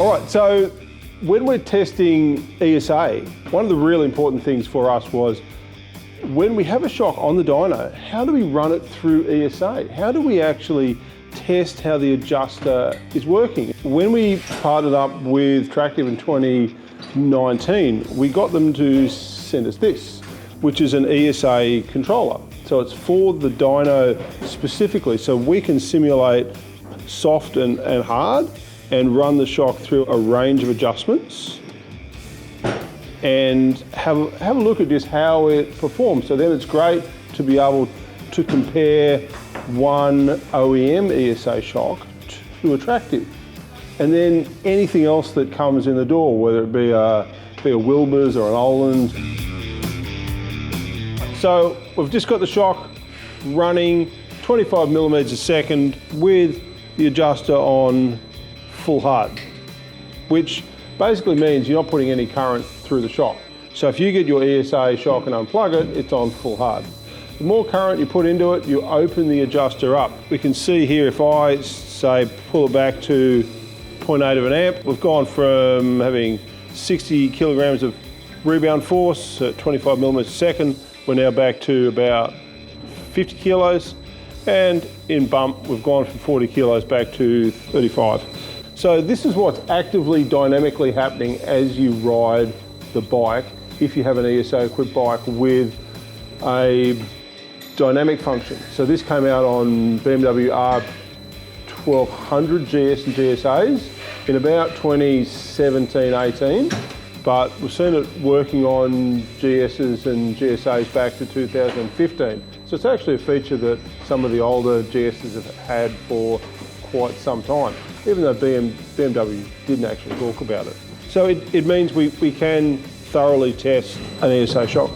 All right, so when we're testing ESA, one of the really important things for us was when we have a shock on the dyno, how do we run it through ESA? How do we actually test how the adjuster is working? When we partnered up with Tractive in 2019, we got them to send us this, which is an ESA controller. So it's for the dyno specifically, so we can simulate soft and hard and run the shock through a range of adjustments and have a look at just how it performs. So then it's great to be able to compare one OEM ESA shock to a Tractive. And then anything else that comes in the door, whether it be a Wilbur's or an Oland. So we've just got the shock running 25 millimeters a second with the adjuster on full hard, which basically means you're not putting any current through the shock. So if you get your ESA shock and unplug it, it's on full hard. The more current you put into it, you open the adjuster up. We can see here, if I say pull it back to 0.8 of an amp, we've gone from having 60 kilograms of rebound force at 25 millimeters a second. We're now back to about 50 kilos. And in bump, we've gone from 40 kilos back to 35. So this is what's actively dynamically happening as you ride the bike, if you have an ESA equipped bike with a dynamic function. So this came out on BMW R1200 GS and GSAs in about 2017-18, but we've seen it working on GSs and GSAs back to 2015. So it's actually a feature that some of the older GSs have had for quite some time, even though BMW didn't actually talk about it. So it means we can thoroughly test an ESA shock.